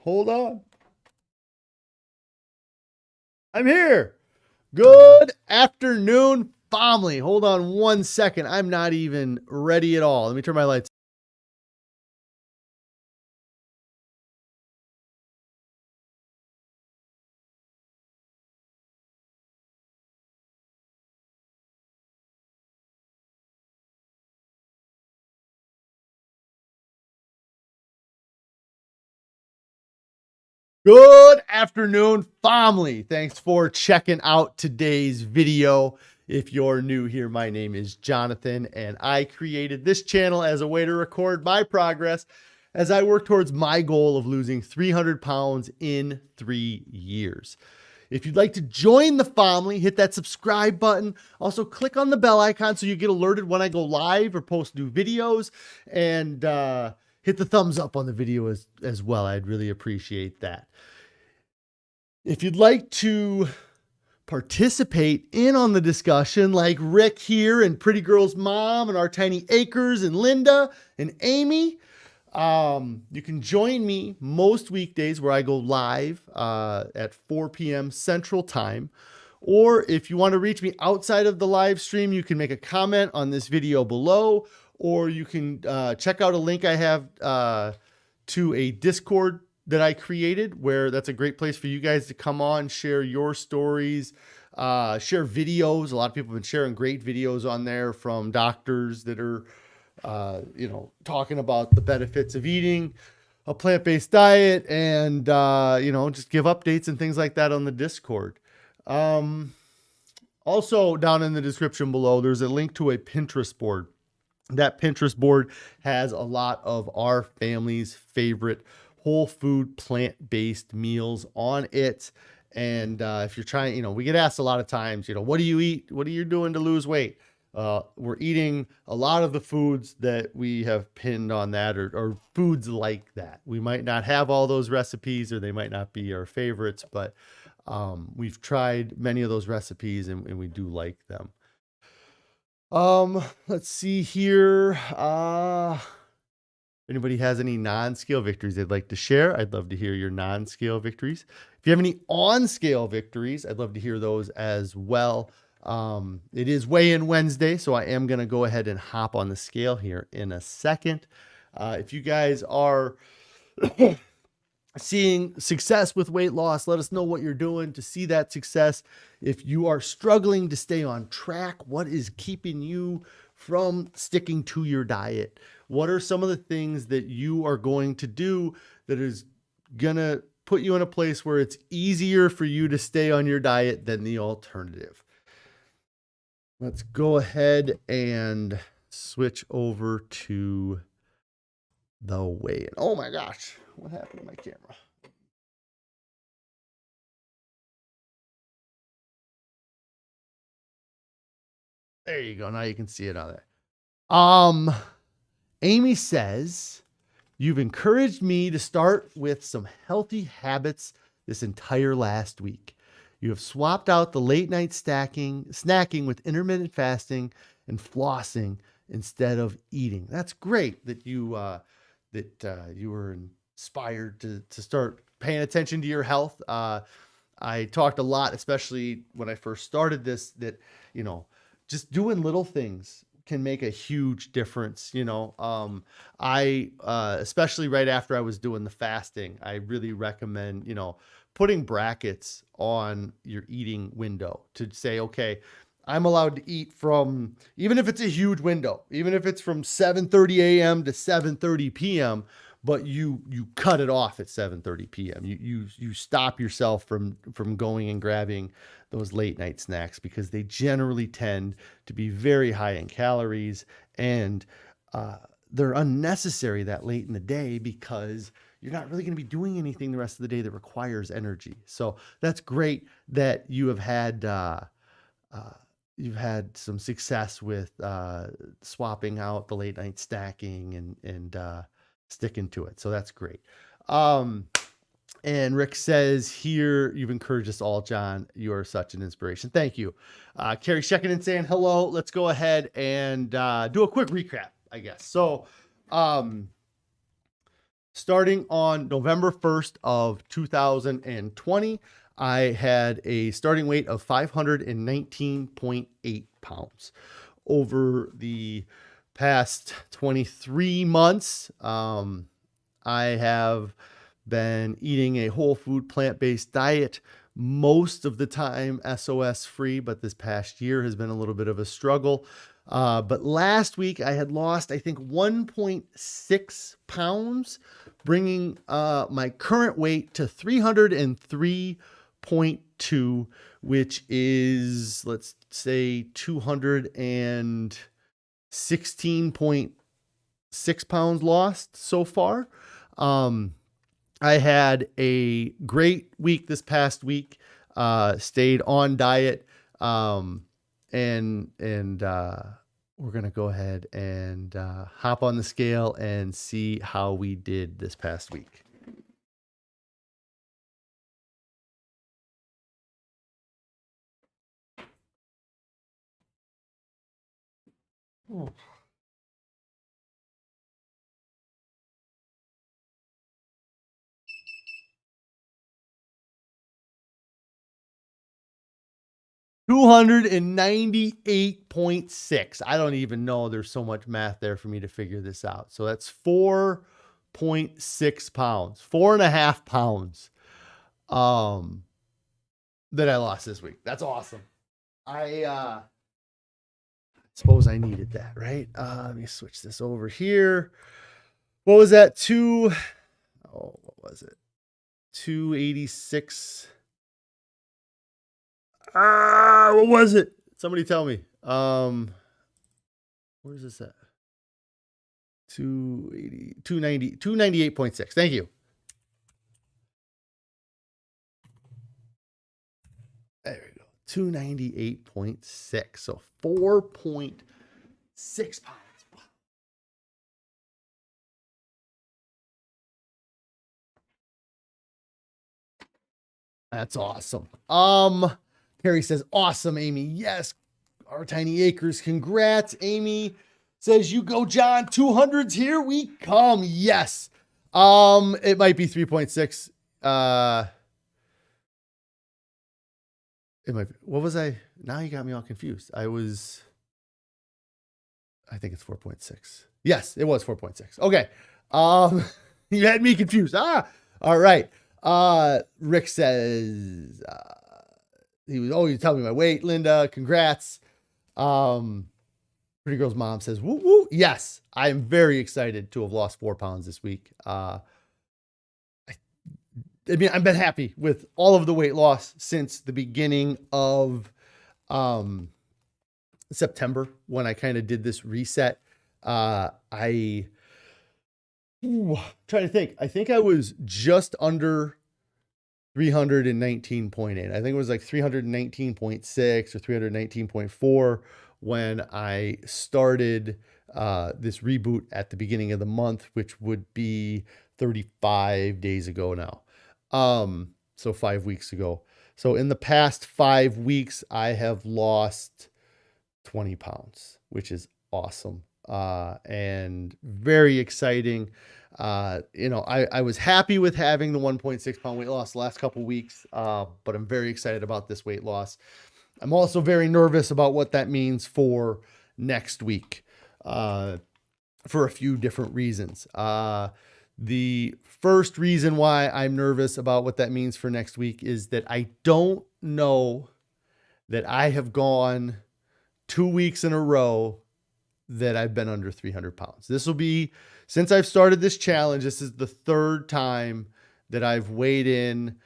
Hold on. I'm here. Good afternoon, family. Hold on 1 second. I'm not even ready at all. Let me turn my lights. Good afternoon, family. Thanks for checking out today's video. If you're new here, my name is Jonathan, and I created this channel as a way to record my progress as I work towards my goal of losing 300 pounds in 3 years. If you'd like to join the family, hit that subscribe button. Also, click on the bell icon so you get alerted when I go live or post new videos, and hit the thumbs up on the video as well. I'd really appreciate that. If you'd like to participate in on the discussion, like Rick here and Pretty Girl's mom and our Tiny Acres and Linda and Amy, you can join me most weekdays where I go live at 4 p.m. Central Time. Or if you want to reach me outside of the live stream, you can make a comment on this video below, or you can check out a link I have to a Discord that I created, where that's a great place for you guys to come on, share your stories, share videos. A lot of people have been sharing great videos on there from doctors that are, talking about the benefits of eating a plant-based diet, and, just give updates and things like that on the Discord. Also down in the description below, there's a link to a Pinterest board. That Pinterest board has a lot of our family's favorite whole food plant-based meals on it. And if you're trying, we get asked a lot of times, what do you eat? What are you doing to lose weight? We're eating a lot of the foods that we have pinned on that, or foods like that. We might not have all those recipes, or they might not be our favorites, but we've tried many of those recipes, and we do like them. Let's see here. Anybody has any non-scale victories they'd like to share? I'd love to hear your non-scale victories. If you have any on-scale victories, I'd love to hear those as well. It is weigh-in Wednesday, so I am going to go ahead and hop on the scale here in a second. If you guys are seeing success with weight loss, let us know what you're doing to see that success. If you are struggling to stay on track, what is keeping you from sticking to your diet? What are some of the things that you are going to do that is going to put you in a place where it's easier for you to stay on your diet than the alternative? Let's go ahead and switch over to the weigh-in. Oh my gosh, what happened to my camera? There you go. Now you can see it on there. Amy says, you've encouraged me to start with some healthy habits this entire last week. You have swapped out the late night snacking with intermittent fasting and flossing instead of eating. That's great that you were inspired to start paying attention to your health. I talked a lot, especially when I first started this, that, just doing little things can make a huge difference. I, especially right after I was doing the fasting, I really recommend, putting brackets on your eating window to say, okay, I'm allowed to eat from, even if it's a huge window, even if it's from 7:30 a.m. to 7:30 p.m., but you cut it off at 7:30 p.m. You stop yourself from going and grabbing those late night snacks, because they generally tend to be very high in calories, and they're unnecessary that late in the day, because you're not really going to be doing anything the rest of the day that requires energy. So that's great that you have had you've had some success with swapping out the late night snacking and sticking to it. So that's great. And Rick says here, you've encouraged us all, John. You are such an inspiration. Thank you. Carrie's checking in saying hello. Let's go ahead and do a quick recap, I guess. So starting on November 1st of 2020, I had a starting weight of 519.8 pounds. Over the past 23 months, I have been eating a whole food plant-based diet, most of the time SOS free, but this past year has been a little bit of a struggle. But last week I had lost, I think, 1.6 pounds, bringing my current weight to 303.2, which is, let's say, 216.6 pounds lost so far. I had a great week this past week, stayed on diet, and we're going to go ahead and hop on the scale and see how we did this past week. Oh. 298.6. I don't even know. There's so much math there for me to figure this out. So that's 4.6 pounds, 4.5 pounds that I lost this week. That's awesome. I suppose I needed that, right? Let me switch this over here. What was that? What was it? 286. What was it? Somebody tell me. Where's this at? 298.6. Thank you. There we go. 298.6. So 4.6 pounds. That's awesome. Carrie says, awesome, Amy. Yes. Our tiny acres. Congrats, Amy. Says, you go, John. 200s, here we come. Yes. It might be 3.6. It might be. What was I? Now you got me all confused. I think it's 4.6. Yes, it was 4.6. Okay. You had me confused. All right. Rick says, you tell me my weight, Linda. Congrats. Pretty Girl's mom says, woo, woo. Yes, I am very excited to have lost 4 pounds this week. I mean, I've been happy with all of the weight loss since the beginning of September, when I kind of did this reset. Trying to think. I think I was just under 319.8. I think it was like 319.6 or 319.4 when I started this reboot at the beginning of the month, which would be 35 days ago now. So 5 weeks ago. So in the past 5 weeks, I have lost 20 pounds, which is awesome. And very exciting. I was happy with having the 1.6 pound weight loss the last couple weeks, but I'm very excited about this weight loss. I'm also very nervous about what that means for next week, for a few different reasons. The first reason why I'm nervous about what that means for next week is that I don't know that I have gone 2 weeks in a row that I've been under 300 pounds. This will be, since I've started this challenge, this is the 3rd time that I've weighed in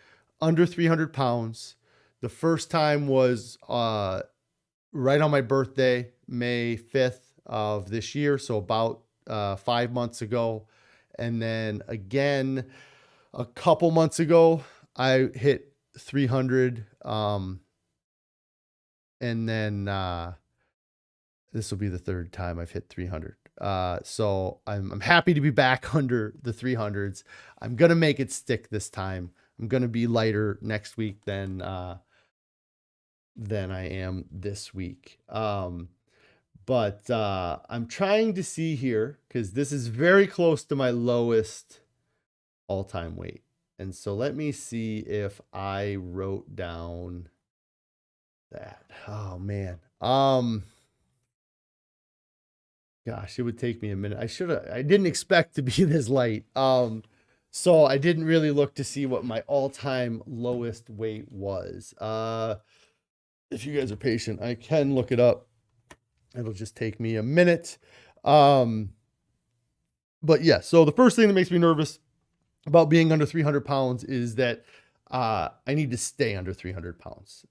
under 300 pounds. The first time was right on my birthday, May 5th of this year. So about 5 months ago. And then again, a couple months ago, I hit 300. And then this will be the 3rd time I've hit 300. So I'm happy to be back under the 300s. I'm going to make it stick this time. I'm going to be lighter next week than I am this week. But I'm trying to see here, because this is very close to my lowest all-time weight. And so let me see if I wrote down that. Oh man. Gosh, it would take me a minute. I didn't expect to be this late. So I didn't really look to see what my all-time lowest weight was. If you guys are patient, I can look it up. It'll just take me a minute. But yeah, so the first thing that makes me nervous about being under 300 pounds is that I need to stay under 300 pounds.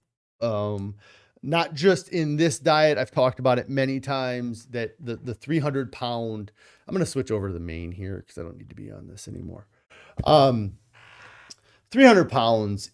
Not just in this diet. I've talked about it many times that the 300 pound, I'm going to switch over to the main here because I don't need to be on this anymore. 300 pounds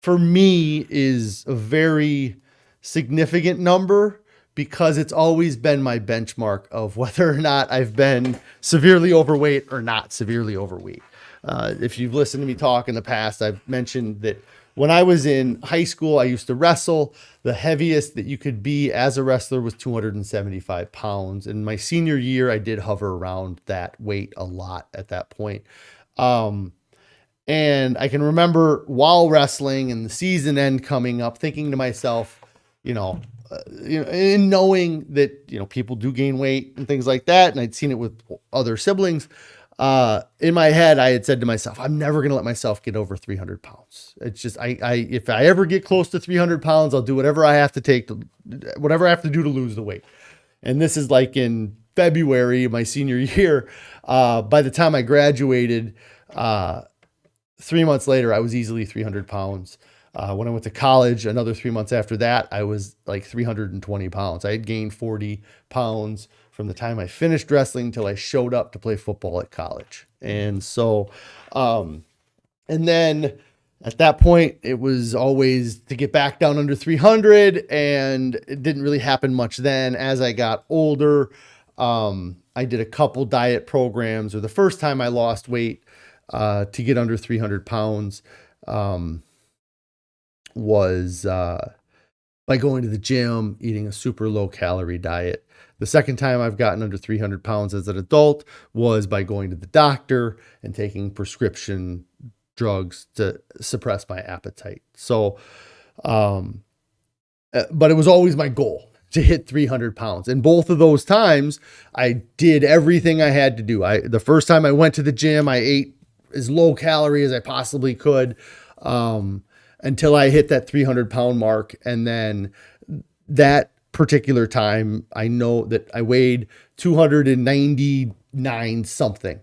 for me is a very significant number because it's always been my benchmark of whether or not I've been severely overweight or not severely overweight. If you've listened to me talk in the past, I've mentioned that when I was in high school, I used to wrestle. The heaviest that you could be as a wrestler was 275 pounds. In my senior year, I did hover around that weight a lot at that point. And I can remember while wrestling and the season end coming up, thinking to myself, and knowing that, people do gain weight and things like that. And I'd seen it with other siblings. In my head, I had said to myself, I'm never going to let myself get over 300 pounds. It's just, if I ever get close to 300 pounds, I'll do whatever I have to whatever I have to do to lose the weight. And this is like in February of my senior year. By the time I graduated, 3 months later, I was easily 300 pounds. When I went to college, another 3 months after that, I was like 320 pounds. I had gained 40 pounds from the time I finished wrestling till I showed up to play football at college. And so, and then at that point, it was always to get back down under 300, and it didn't really happen much then. As I got older, I did a couple diet programs, or the first time I lost weight to get under 300 pounds was by going to the gym, eating a super low calorie diet. The second time I've gotten under 300 pounds as an adult was by going to the doctor and taking prescription drugs to suppress my appetite. So, but it was always my goal to hit 300 pounds. And both of those times I did everything I had to do. The first time I went to the gym, I ate as low calorie as I possibly could, until I hit that 300 pound mark. And then that particular time, I know that I weighed 299 something.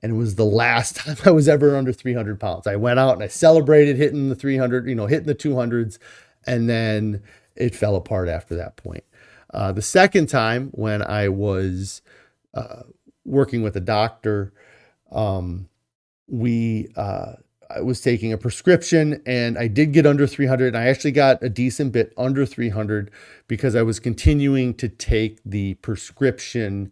And it was the last time I was ever under 300 pounds. I went out and I celebrated hitting the 300, hitting the 200s. And then it fell apart after that point. The second time when I was working with a doctor, I was taking a prescription and I did get under 300. And I actually got a decent bit under 300 because I was continuing to take the prescription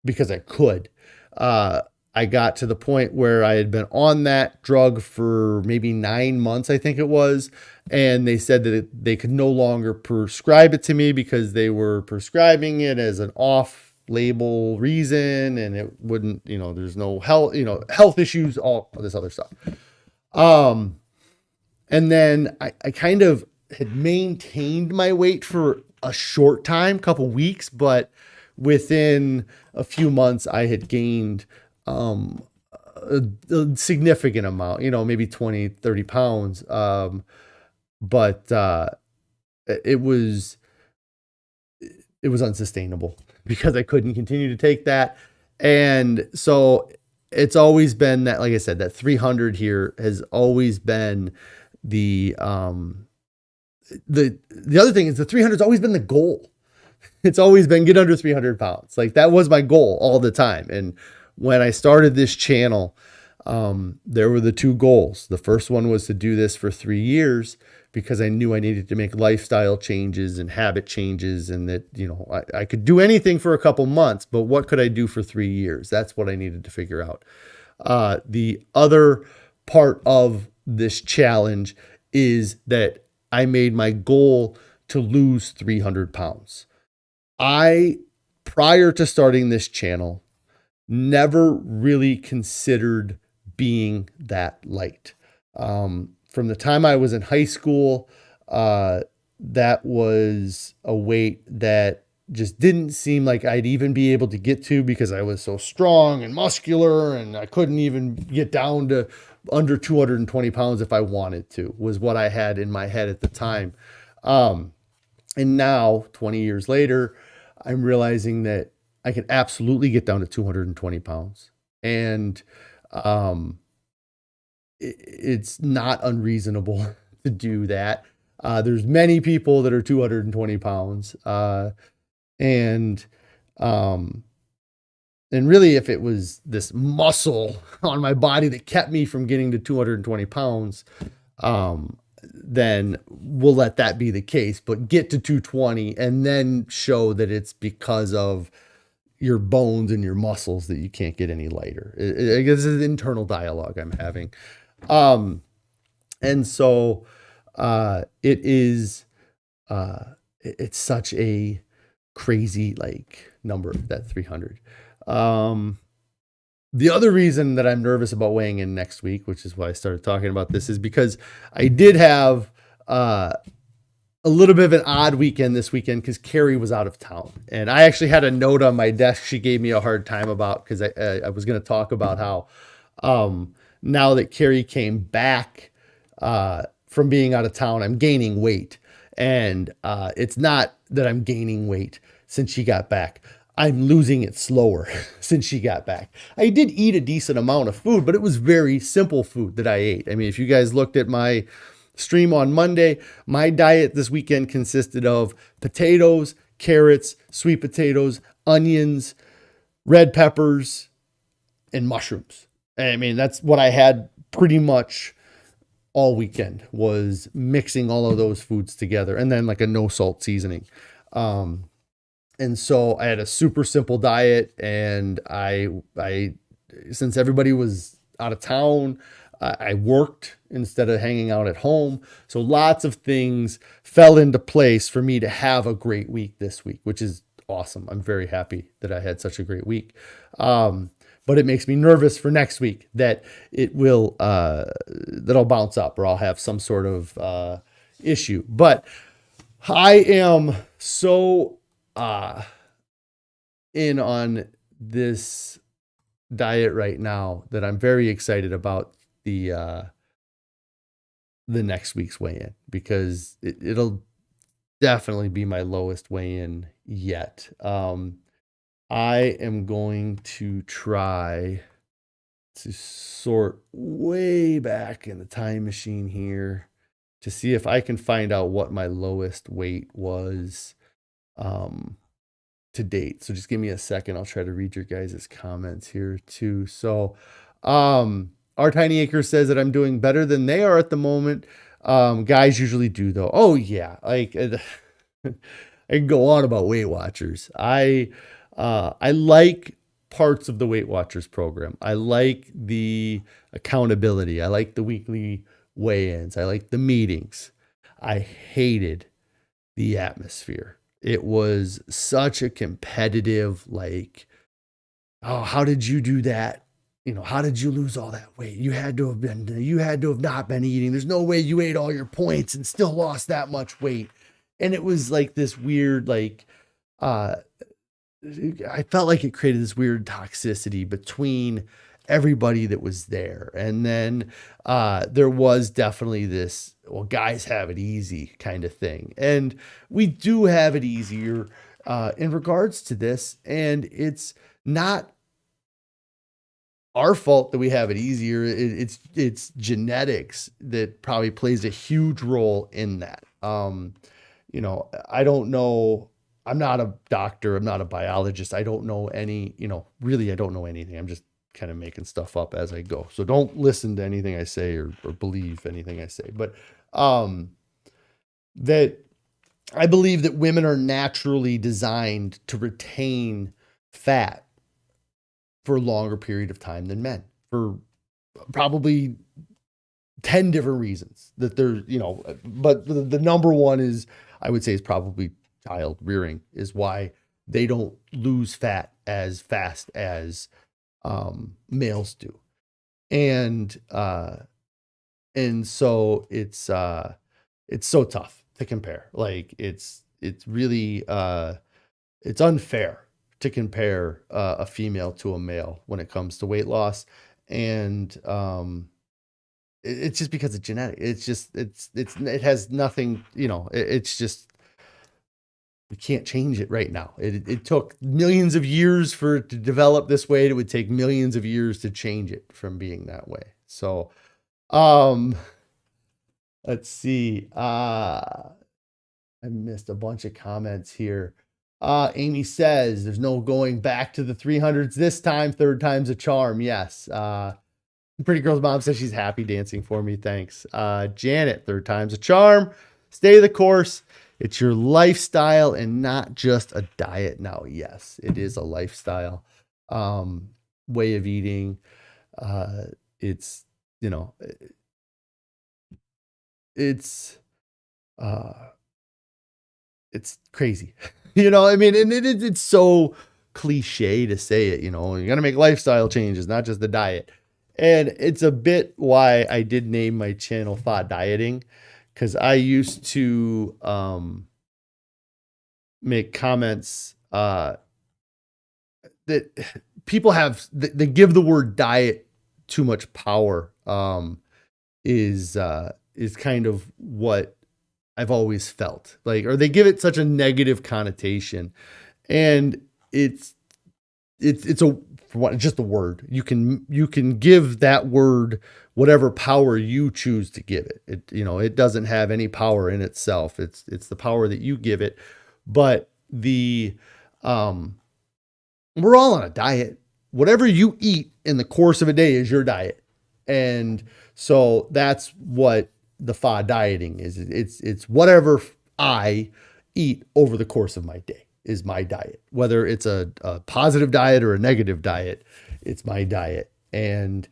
because I could. I got to the point where I had been on that drug for maybe 9 months, I think it was. And they said that they could no longer prescribe it to me because they were prescribing it as an off-label reason, and it wouldn't, there's no health issues, all this other stuff. And then I kind of had maintained my weight for a short time, couple weeks, but within a few months I had gained a significant amount, maybe 20, 30 pounds. But it was unsustainable because I couldn't continue to take that. And so it's always been that, like I said, that 300 here has always been the other thing is the 300 has always been the goal. It's always been get under 300 pounds. Like that was my goal all the time. And when I started this channel, there were the two goals. The first one was to do this for 3 years because I knew I needed to make lifestyle changes and habit changes, and that, I could do anything for a couple months, but what could I do for 3 years? That's what I needed to figure out. The other part of this challenge is that I made my goal to lose 300 pounds. Prior to starting this channel, never really considered being that light. From the time I was in high school, that was a weight that just didn't seem like I'd even be able to get to because I was so strong and muscular, and I couldn't even get down to under 220 pounds if I wanted to, was what I had in my head at the time. And now, 20 years later, I'm realizing that I can absolutely get down to 220 pounds. And it's not unreasonable to do that. There's many people that are 220 pounds. And really, if it was this muscle on my body that kept me from getting to 220 pounds, then we'll let that be the case, but get to 220 and then show that it's because of your bones and your muscles that you can't get any lighter. I guess it's an internal dialogue I'm having. And so, it's such a crazy like number, that 300. The other reason that I'm nervous about weighing in next week, which is why I started talking about this, is because I did have a little bit of an odd weekend this weekend because Carrie was out of town. And I actually had a note on my desk she gave me a hard time about, because I was going to talk about how now that Carrie came back from being out of town, I'm gaining weight. And it's not that I'm gaining weight since she got back. I'm losing it slower since she got back. I did eat a decent amount of food, but it was very simple food that I ate. I mean, if you guys looked at my stream on Monday, my diet this weekend consisted of potatoes, carrots, sweet potatoes, onions, red peppers, and mushrooms. I mean, that's what I had pretty much all weekend, was mixing all of those foods together, and then like a no salt seasoning. And so I had a super simple diet, and I since everybody was out of town, I worked instead of hanging out at home. So lots of things fell into place for me to have a great week this week, which is awesome. I'm very happy that I had such a great week. But it makes me nervous for next week that it will, that I'll bounce up or I'll have some sort of issue. But I am so in on this diet right now that I'm very excited about the next week's weigh-in, because it'll definitely be my lowest weigh-in yet. I am going to try to sort way back in the time machine here to see if I can find out what my lowest weight was to date. So just give me a second. I'll try to read your guys' comments here too. So our Tiny Acre says that I'm doing better than they are at the moment. Guys usually do though. Oh yeah. Like I can go on about Weight Watchers. I like parts of the Weight Watchers program. I like the accountability. I like the weekly weigh-ins. I like the meetings. I hated the atmosphere. It was such a competitive, like, oh, how did you do that? You know, how did you lose all that weight? You had to have not been eating. There's no way you ate all your points and still lost that much weight. And it was like this weird, like, I felt like it created this weird toxicity between everybody that was there. And then there was definitely this, well, guys have it easy kind of thing. And we do have it easier in regards to this. And it's not our fault that we have it easier. It's genetics that probably plays a huge role in that. You know, I don't know. I'm not a doctor. I'm not a biologist. I don't know any, really, I don't know anything. I'm just kind of making stuff up as I go. So don't listen to anything I say or believe anything I say. But that I believe that women are naturally designed to retain fat for a longer period of time than men, for probably 10 different reasons that they're, but the number one is, I would say, is probably child rearing, is why they don't lose fat as fast as males do. And so it's so tough to compare. Like it's really, it's unfair to compare a female to a male when it comes to weight loss. And it's just because of genetic. It's just, it has nothing, it's just, we can't change it right now. It took millions of years for it to develop this way. It would take millions of years to change it from being that way. So, let's see. I missed a bunch of comments here. Amy says there's no going back to the 300s this time. Third time's a charm. Yes. Pretty Girl's mom says she's happy dancing for me. Thanks. Janet, third time's a charm. Stay the course. It's your lifestyle and not just a diet now. Yes, it is a lifestyle, way of eating. It's, it's crazy, I mean, and it's so cliche to say it, you got to make lifestyle changes, not just the diet. And it's a bit why I did name my channel Thought Dieting, because I used to make comments that people they give the word diet too much power, is kind of what I've always felt like, or they give it such a negative connotation. And it's just a word. You can give that word whatever power you choose to give it. It doesn't have any power in itself. It's the power that you give it. But we're all on a diet. Whatever you eat in the course of a day is your diet. And so that's what the FA dieting is. It's whatever I eat over the course of my day is my diet. Whether it's a positive diet or a negative diet, it's my diet. And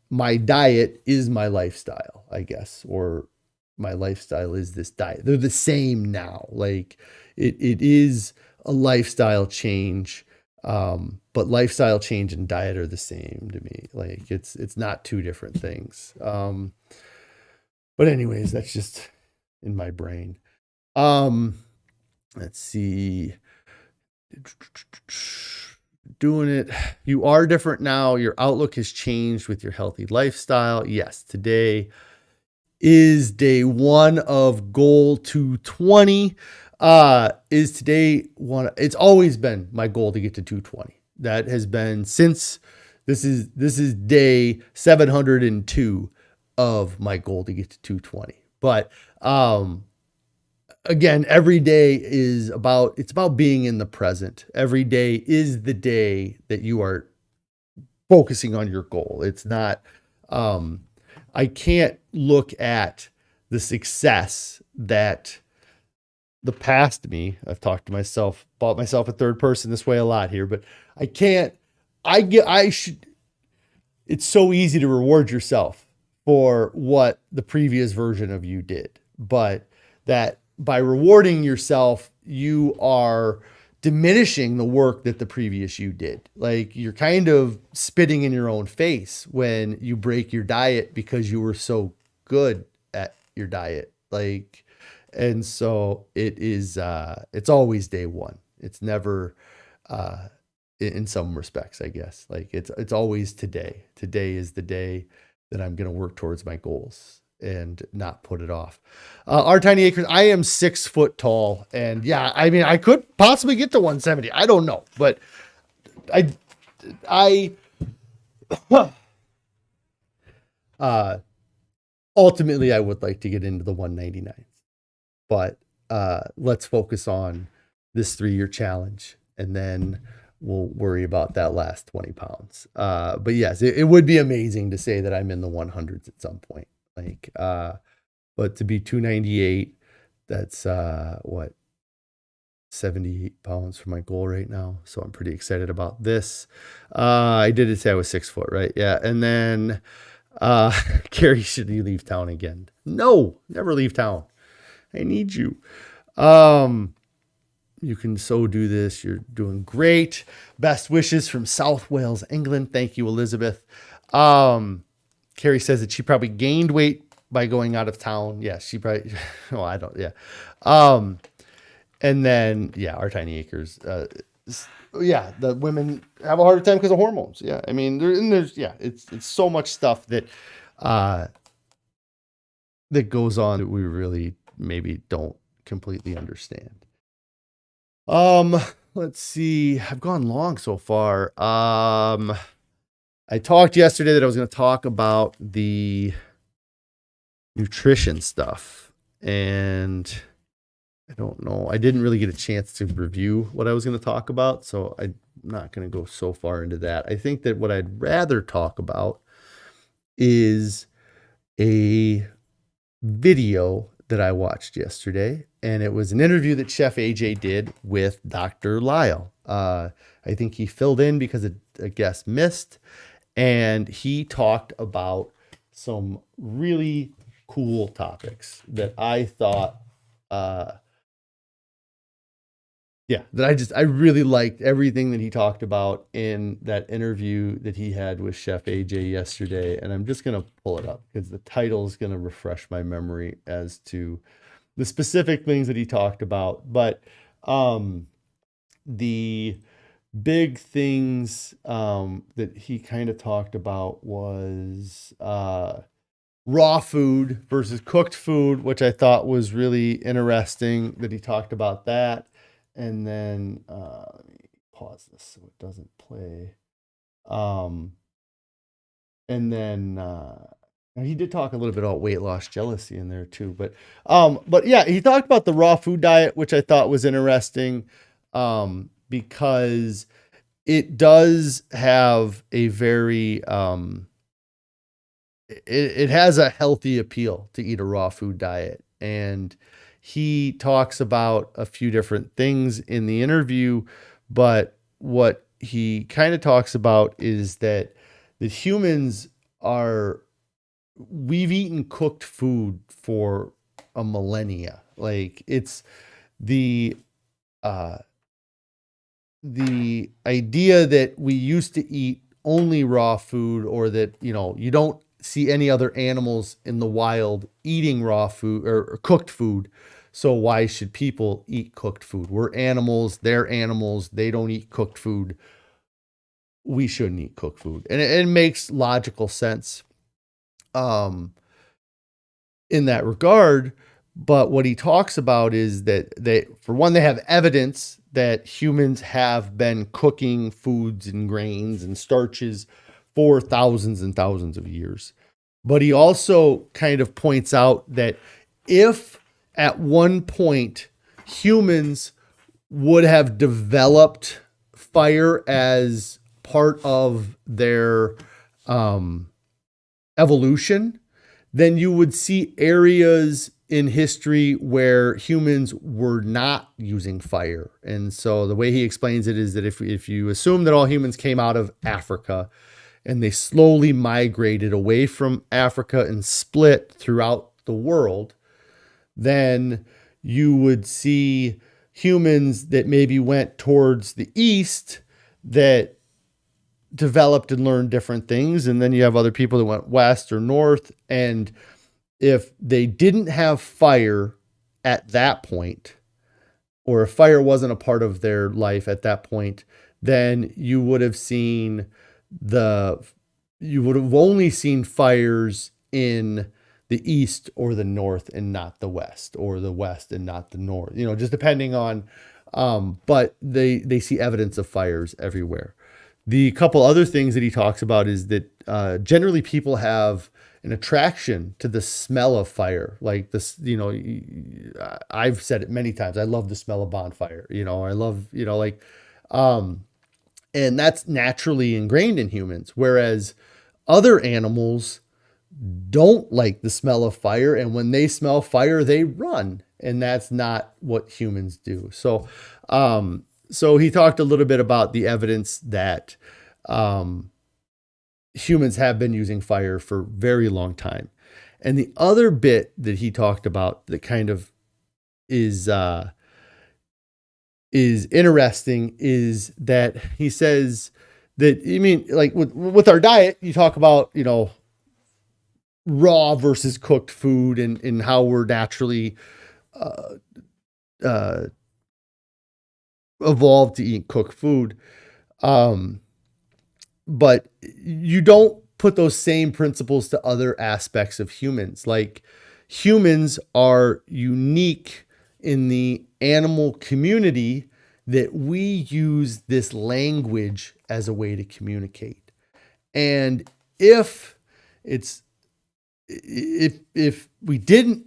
my diet is my lifestyle, I guess, or my lifestyle is this diet. They're the same now. Like it is a lifestyle change. But lifestyle change and diet are the same to me. Like it's not two different things. But anyways, that's just in my brain. Let's see. Doing it. You are different now. Your outlook has changed with your healthy lifestyle. Yes, today is day one of goal 220. Is today one? It's always been my goal to get to 220. That has been since this is day 702 of my goal to get to 220. But again, every day it's about being in the present. Every day is the day that you are focusing on your goal. It's not, I can't look at the success that the past me, I've talked to myself about myself in third person this way a lot here, but it's so easy to reward yourself for what the previous version of you did, but that by rewarding yourself, you are diminishing the work that the previous you did. Like you're kind of spitting in your own face when you break your diet because you were so good at your diet. Like, and so it's always day one. It's never, in some respects, I guess, like it's always today. Today is the day that I'm going to work towards my goals and not put it off. Our Tiny Acres, I am 6 foot tall, and yeah, I mean, I could possibly get to 170. I don't know, but ultimately I would like to get into the 199. But let's focus on this 3-year challenge, and then we'll worry about that last 20 pounds. But yes, it would be amazing to say that I'm in the 100s at some point. Like, but to be 298, that's 78 pounds for my goal right now. So I'm pretty excited about this. I did say I was 6 foot, right? Yeah. And then Carrie, should you leave town again? No, never leave town. I need you. You can so do this. You're doing great. Best wishes from South Wales, England. Thank you, Elizabeth. Carrie says that she probably gained weight by going out of town. Yeah, she probably, oh, I don't, yeah. And then, yeah, our tiny acres. Yeah, the women have a harder time because of hormones. Yeah, I mean, there's, yeah, it's so much stuff that, that goes on that we really maybe don't completely understand. Let's see. I've gone long so far. I talked yesterday that I was going to talk about the nutrition stuff, and I don't know. I didn't really get a chance to review what I was going to talk about, so I'm not going to go so far into that. I think that what I'd rather talk about is a video that I watched yesterday, and it was an interview that Chef AJ did with Dr. Lisle. I think he filled in because a guest missed, and he talked about some really cool topics that I thought, that I really liked everything that he talked about in that interview that he had with Chef AJ yesterday. And I'm just going to pull it up because the title is going to refresh my memory as to the specific things that he talked about. But the big things that he kind of talked about was raw food versus cooked food, which I thought was really interesting that he talked about that. And then let me pause this so it doesn't play. And then he did talk a little bit about weight loss jealousy in there too. But yeah, he talked about the raw food diet, which I thought was interesting because it does have a very it has a healthy appeal to eat a raw food diet. And he talks about a few different things in the interview, but what he kind of talks about is that humans we've eaten cooked food for a millennia. Like it's the idea that we used to eat only raw food, or that, you don't see any other animals in the wild eating raw food or cooked food. So why should people eat cooked food? We're animals, they're animals, they don't eat cooked food. We shouldn't eat cooked food. And it makes logical sense in that regard. But what he talks about is that for one, they have evidence that humans have been cooking foods and grains and starches for thousands and thousands of years. But he also kind of points out that if at one point humans would have developed fire as part of their evolution, then you would see areas in history where humans were not using fire. And so the way he explains it is that if you assume that all humans came out of Africa and they slowly migrated away from Africa and split throughout the world, then you would see humans that maybe went towards the east that developed and learned different things. And then you have other people that went west or north. And if they didn't have fire at that point, or if fire wasn't a part of their life at that point, then you would have only seen fires in the east or the north and not the west, or the west and not the north, just depending on, but they see evidence of fires everywhere. The couple other things that he talks about is that generally people have an attraction to the smell of fire. Like this, I've said it many times. I love the smell of bonfire, I love, and that's naturally ingrained in humans. Whereas other animals don't like the smell of fire. And when they smell fire, they run. And that's not what humans do. So he talked a little bit about the evidence that humans have been using fire for a very long time. And the other bit that he talked about that kind of is is interesting is that he says that, I mean, like with our diet, you talk about, raw versus cooked food and how we're naturally uh, uh, evolved to eat cooked food. Um, but you don't put those same principles to other aspects of humans. Like humans are unique in the animal community that we use this language as a way to communicate. And if it's if we didn't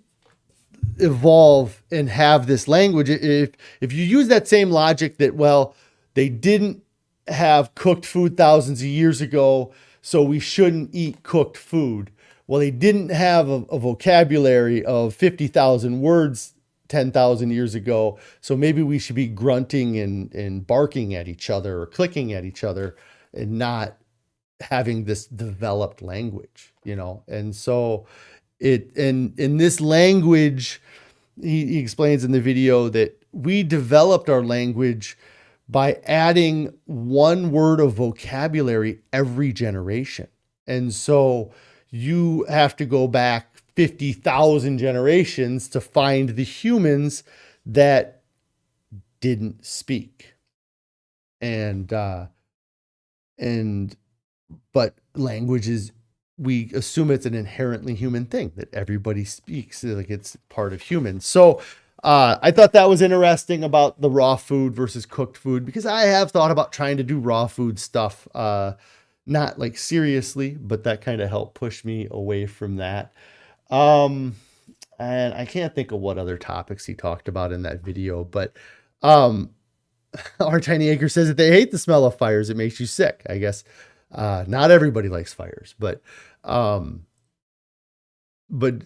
evolve and have this language, if you use that same logic that, well, they didn't have cooked food thousands of years ago, so we shouldn't eat cooked food. Well, they didn't have a vocabulary of 50,000 words 10,000 years ago, so maybe we should be grunting and barking at each other or clicking at each other and not having this developed language, And so in this language, he explains in the video that we developed our language by adding one word of vocabulary every generation. And so you have to go back 50,000 generations to find the humans that didn't speak. But language is, we assume it's an inherently human thing that everybody speaks, like it's part of humans. So I thought that was interesting about the raw food versus cooked food, because I have thought about trying to do raw food stuff, not like seriously, but that kind of helped push me away from that. And I can't think of what other topics he talked about in that video, but our Tiny Acre says that they hate the smell of fires. It makes you sick. I guess not everybody likes fires, but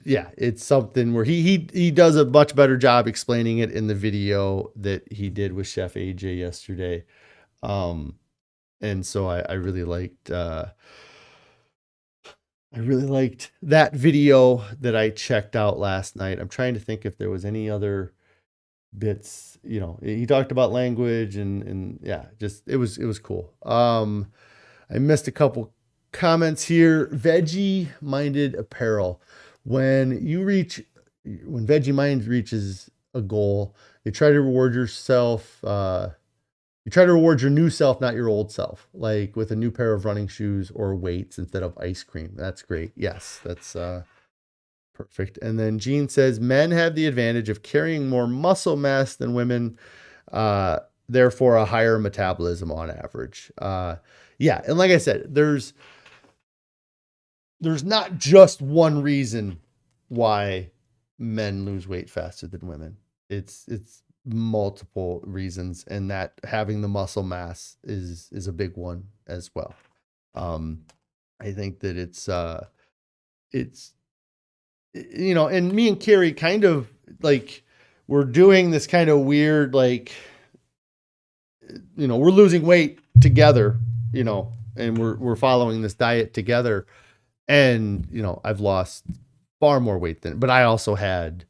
yeah, it's something where he does a much better job explaining it in the video that he did with Chef AJ yesterday. And so I really liked that video that I checked out last night. I'm trying to think if there was any other bits, he talked about language and yeah, just, it was cool. I missed a couple comments here. Veggie Minded Apparel. When Veggie Mind reaches a goal, you try to reward yourself. You try to reward your new self, not your old self, like with a new pair of running shoes or weights instead of ice cream. That's great. Yes, that's perfect. And then Gene says, men have the advantage of carrying more muscle mass than women, therefore a higher metabolism on average. Yeah, and like I said, there's not just one reason why men lose weight faster than women. It's multiple reasons, and that having the muscle mass is a big one as well. I think that it's and me and Carrie kind of like, we're doing this kind of weird, like, we're losing weight together, and we're following this diet together. And, I've lost far more weight but I also had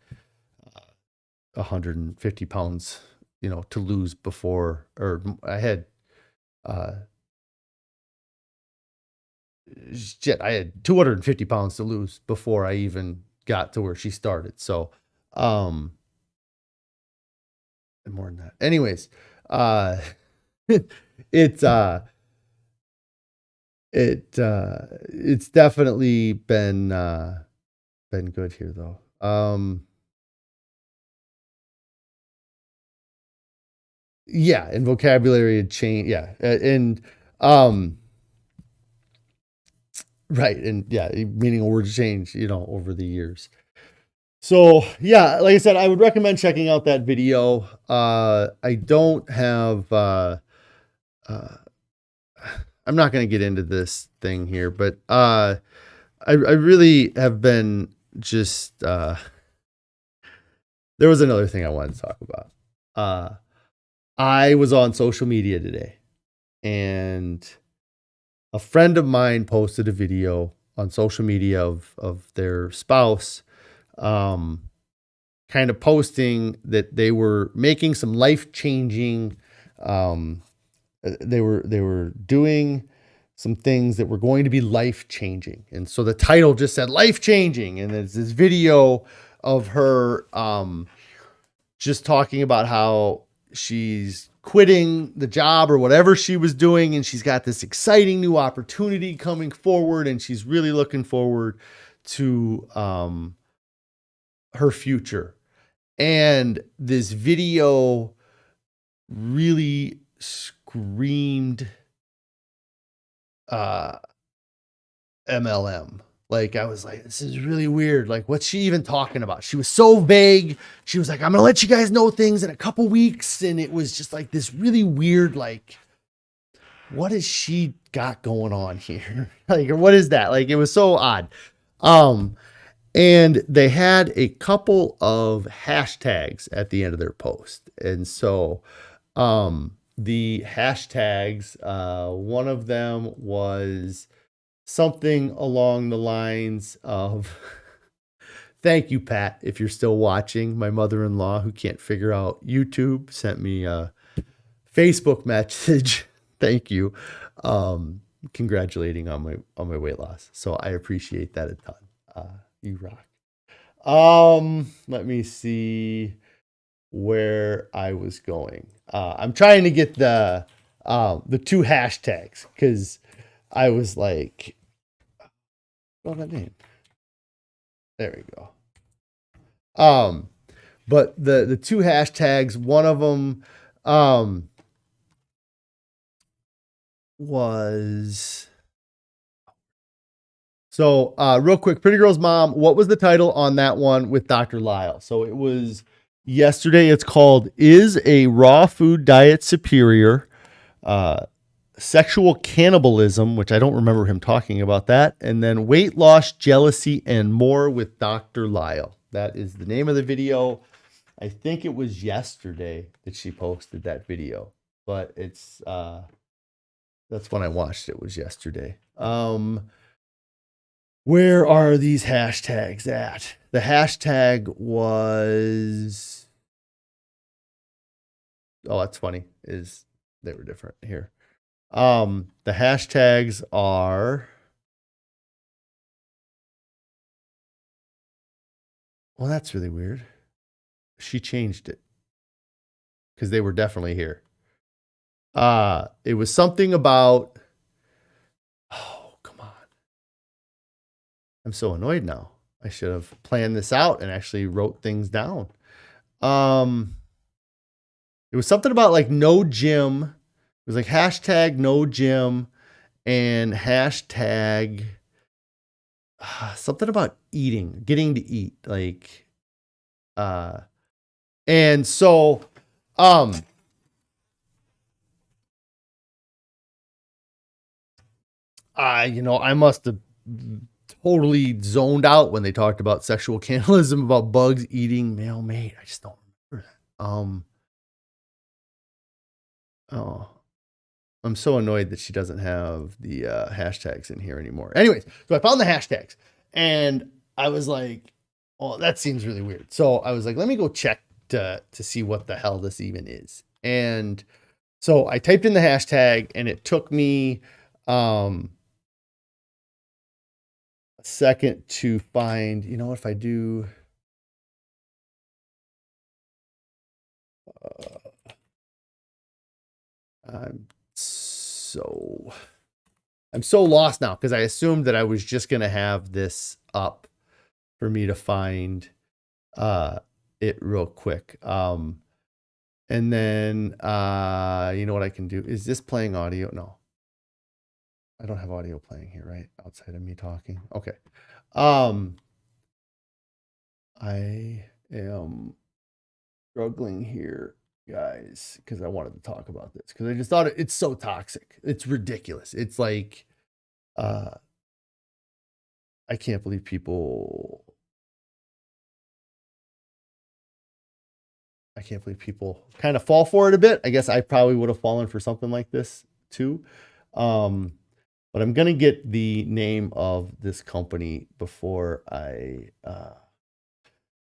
150 pounds, to lose before, or I had, I had 250 pounds to lose before I even got to where she started. So, and more than that. Anyways, it's definitely been good here though. Yeah, and vocabulary had changed. Yeah, and right, and yeah, meaning of words change, over the years. So yeah, like I said, I would recommend checking out that video. I don't have. I'm not going to get into this thing here, but I really have been just. There was another thing I wanted to talk about. I was on social media today, and a friend of mine posted a video on social media of their spouse kind of posting that they were making some life-changing, they were doing some things that were going to be life-changing. And so the title just said life-changing. And there's this video of her just talking about how she's quitting the job or whatever she was doing, and she's got this exciting new opportunity coming forward, and she's really looking forward to her future. And this video really screamed MLM. Like, I was like, this is really weird. Like, what's she even talking about? She was so vague. She was like, I'm going to let you guys know things in a couple weeks. And it was just like this really weird, like, what has she got going on here? Like, or what is that? Like, it was so odd. And they had a couple of hashtags at the end of their post. And so, the hashtags, one of them was something along the lines of, thank you, Pat, if you're still watching. My mother-in-law, who can't figure out YouTube, sent me a Facebook message. Thank you. Congratulating on my weight loss. So I appreciate that a ton. You rock. Let me see where I was going. I'm trying to get the two hashtags, because I was like, what that name? There we go. But the two hashtags, one of them was, so real quick, Pretty Girl's Mom, what was the title on that one with Dr. Lisle? So it was yesterday. It's called, Is a Raw Food Diet Superior? Sexual Cannibalism, which I don't remember him talking about that. And then Weight Loss, Jealousy, and More with Dr. Lisle. That is the name of the video. I think it was yesterday that she posted that video, but it's that's when I watched it, was yesterday. Where are these hashtags at? The hashtag was, oh, that's funny, is they were different here. The hashtags are, well, that's really weird. She changed it because they were definitely here. It was something about, oh, come on. I'm so annoyed now. I should have planned this out and actually wrote things down. It was something about like no gym. It was like hashtag no gym and hashtag something about eating, getting to eat. Like, and so, I must have totally zoned out when they talked about sexual cannibalism, about bugs eating male mate. I just don't remember that. Oh, I'm so annoyed that she doesn't have the hashtags in here anymore. Anyways, so I found the hashtags and I was like, oh, that seems really weird. So I was like, let me go check to see what the hell this even is. And so I typed in the hashtag and it took me a second to find, if I do, I'm so lost now, because I assumed that I was just going to have this up for me to find it real quick. And then, you know what I can do? Is this playing audio? No. I don't have audio playing here, right? Outside of me talking. Okay. I am struggling here, guys, because I wanted to talk about this, because I just thought it's so toxic. It's ridiculous. It's like, I can't believe people kind of fall for it a bit. I guess I probably would have fallen for something like this too. But I'm going to get the name of this company before I,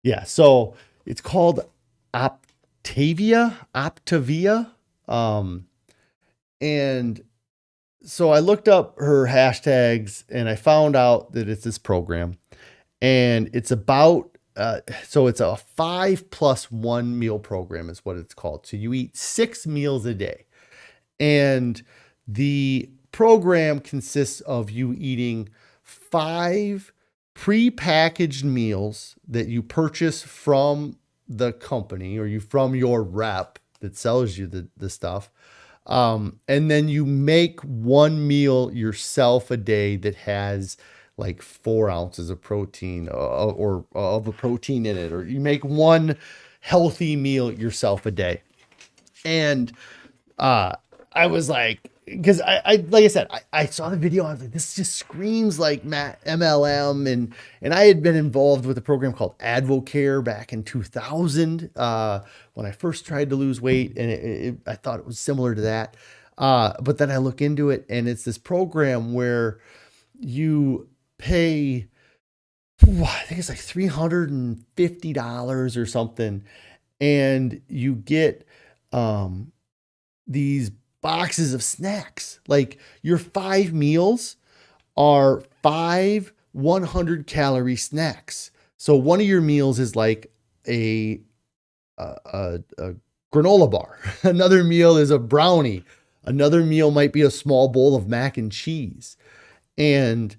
yeah. So It's called Optavia. And so I looked up her hashtags and I found out that it's this program, and it's about, so it's a 5+1 meal program is what it's called. So you eat 6 meals a day, and the program consists of you eating 5 prepackaged meals that you purchase from the company or from your rep that sells you the stuff. And then you make 1 meal yourself a day that has like 4 ounces of protein or of a protein in it, or you make 1 healthy meal yourself a day. And I was like, because I like I said, I saw the video. I was like, this just screams like MLM, and I had been involved with a program called Advocare back in 2000 when I first tried to lose weight, and I thought it was similar to that. But then I look into it, and it's this program where you pay, I think it's like $350 or something, and you get these boxes of snacks. Like your 5 meals are 5 100-calorie snacks. So one of your meals is like a granola bar. Another meal is a brownie. Another meal might be a small bowl of mac and cheese. And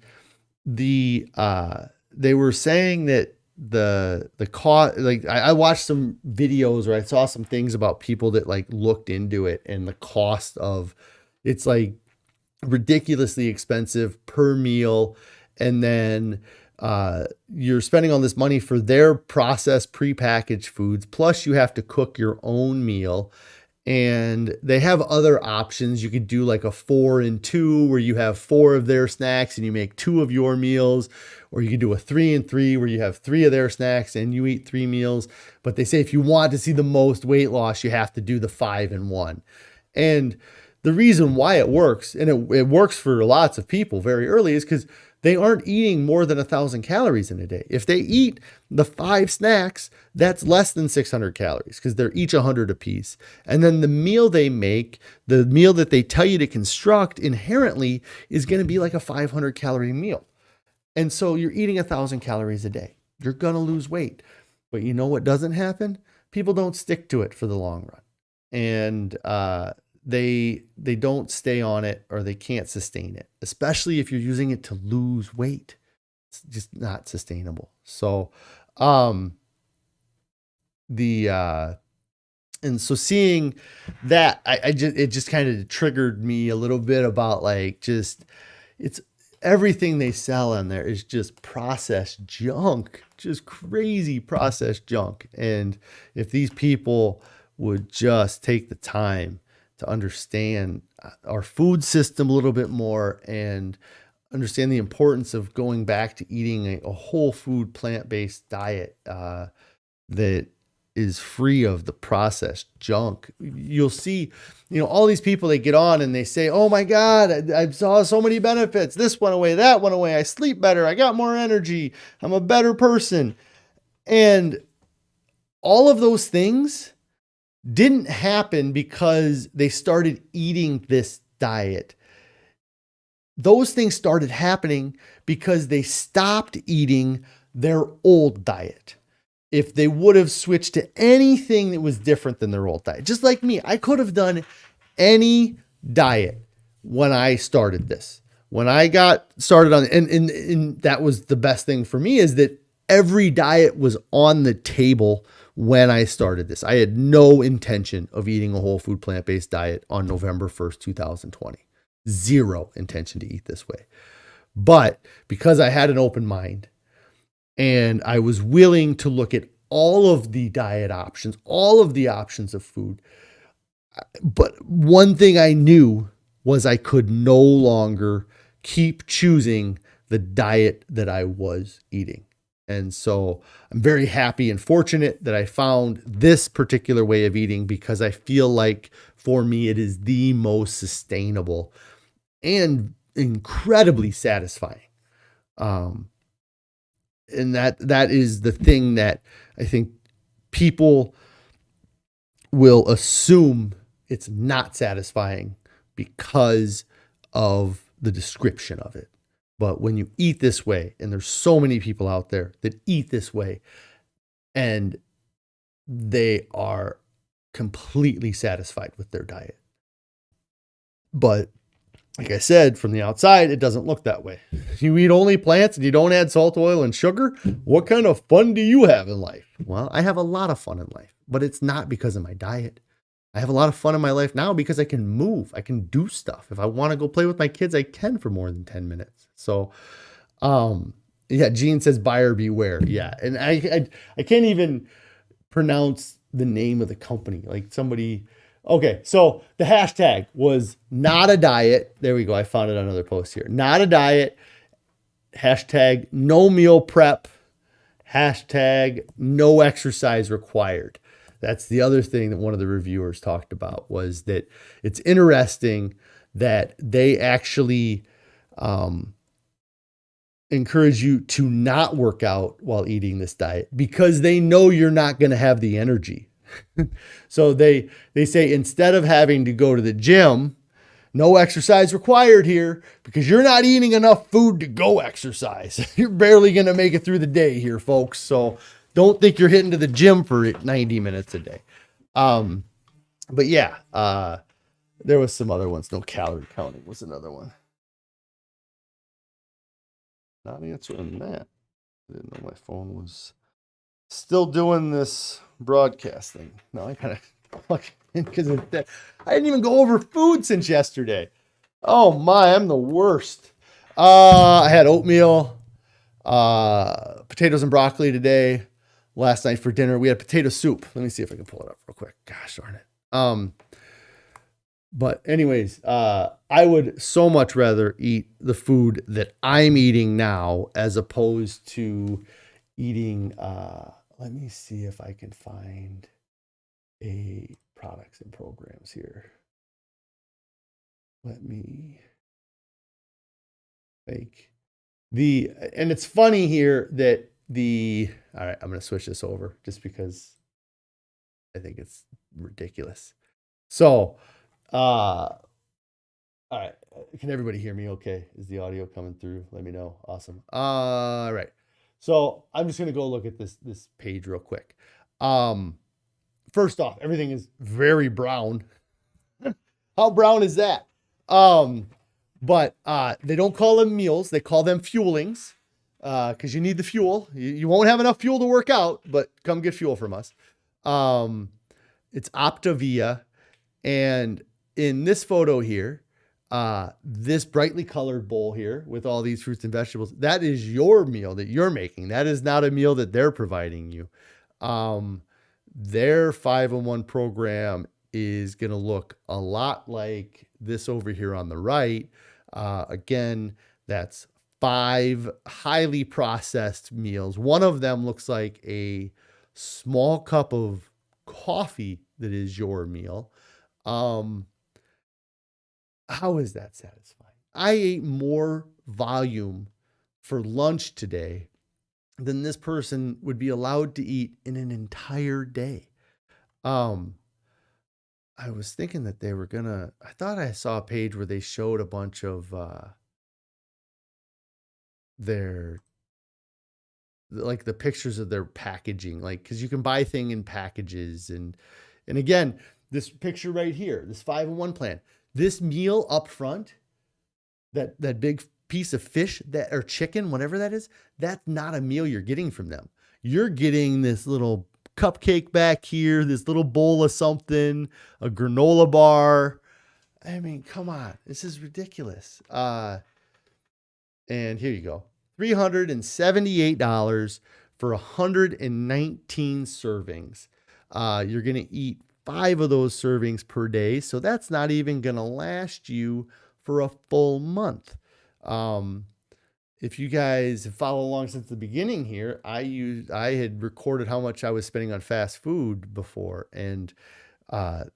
they were saying that the cost, like I watched some videos or I saw some things about people that like looked into it, and the cost of it's like ridiculously expensive per meal. And then you're spending all this money for their processed prepackaged foods, plus you have to cook your own meal. And they have other options. You could do like a 4 and 2 where you have 4 of their snacks and you make 2 of your meals, or you could do a 3 and 3 where you have 3 of their snacks and you eat 3 meals. But they say if you want to see the most weight loss, you have to do the 5 and 1. And the reason why it works, and it works for lots of people very early, is because they aren't eating more than 1,000 calories in a day. If they eat the 5 snacks, that's less than 600 calories because they're each 100 apiece. And then the meal they make, the meal that they tell you to construct inherently is going to be like a 500 calorie meal. And so you're eating 1,000 calories a day. You're going to lose weight. But you know what doesn't happen? People don't stick to it for the long run. And they don't stay on it, or they can't sustain it, especially if you're using it to lose weight. It's just not sustainable. So, and so seeing that, it just kind of triggered me a little bit about like, just, it's everything they sell on there is just processed junk, just crazy processed junk. And if these people would just take the time to understand our food system a little bit more and understand the importance of going back to eating a whole food, plant-based diet that is free of the processed junk. You'll see, all these people, they get on and they say, oh my God, I saw so many benefits. This went away, that went away. I sleep better. I got more energy. I'm a better person. And all of those things didn't happen because they started eating this diet. Those things started happening because they stopped eating their old diet. If they would have switched to anything that was different than their old diet, just like me, I could have done any diet when I started this. When I got started on, and that was the best thing for me, is that every diet was on the table when I started this. I had no intention of eating a whole food plant-based diet on November 1st, 2020. Zero intention to eat this way. But because I had an open mind and I was willing to look at all of the diet options, all of the options of food, but one thing I knew was I could no longer keep choosing the diet that I was eating. And so I'm very happy and fortunate that I found this particular way of eating, because I feel like for me, it is the most sustainable and incredibly satisfying. And that is the thing that I think people will assume it's not satisfying because of the description of it. But when you eat this way, and there's so many people out there that eat this way, and they are completely satisfied with their diet. But like I said, from the outside, it doesn't look that way. You eat only plants and you don't add salt, oil, and sugar. What kind of fun do you have in life? Well, I have a lot of fun in life, but it's not because of my diet. I have a lot of fun in my life now because I can move. I can do stuff. If I want to go play with my kids, I can for more than 10 minutes. So, yeah, Gene says buyer beware. Yeah. And I can't even pronounce the name of the company. Like somebody, okay. So the hashtag was not a diet. There we go. I found it on another post here. Not a diet. Hashtag no meal prep. Hashtag no exercise required. That's the other thing that one of the reviewers talked about, was that it's interesting that they actually encourage you to not work out while eating this diet because they know you're not going to have the energy. So they say, instead of having to go to the gym, no exercise required here because you're not eating enough food to go exercise. You're barely going to make it through the day here, folks. So don't think you're hitting to the gym for 90 minutes a day. But yeah, there was some other ones. No calorie counting was another one. Not answering that. I didn't know my phone was still doing this broadcast thing. No, I kind of plug in because of that. I didn't even go over food since yesterday. Oh my, I'm the worst. I had oatmeal, potatoes and broccoli today. Last night for dinner, we had potato soup. Let me see if I can pull it up real quick. Gosh darn it. But anyways, I would so much rather eat the food that I'm eating now as opposed to eating, let me see if I can find a products and programs here. Let me make and it's funny here that all right, I'm going to switch this over just because I think it's ridiculous. So, all right. Can everybody hear me okay? Is the audio coming through? Let me know. Awesome. All right. So I'm just going to go look at this page real quick. First off, everything is very brown. How brown is that? But they don't call them meals. They call them fuelings. Because you need the fuel. You won't have enough fuel to work out, but come get fuel from us. It's Optavia. And in this photo here, this brightly colored bowl here with all these fruits and vegetables, that is your meal that you're making. That is not a meal that they're providing you. Their 5-in-1 program is going to look a lot like this over here on the right. Again, that's 5 highly processed meals. One of them looks like a small cup of coffee that is your meal. How is that satisfying? I ate more volume for lunch today than this person would be allowed to eat in an entire day. I was thinking that they were I thought I saw a page where they showed a bunch of like the pictures of their packaging, like, cause you can buy thing in packages. And again, this picture right here, this 5-in-1 plan, this meal up front, that big piece of fish or chicken, whatever that is, that's not a meal you're getting from them. You're getting this little cupcake back here, this little bowl of something, a granola bar. I mean, come on, this is ridiculous. And here you go. $378 for 119 servings. You're going to eat 5 of those servings per day. So that's not even going to last you for a full month. If you guys have followed along since the beginning here, I had recorded how much I was spending on fast food before. And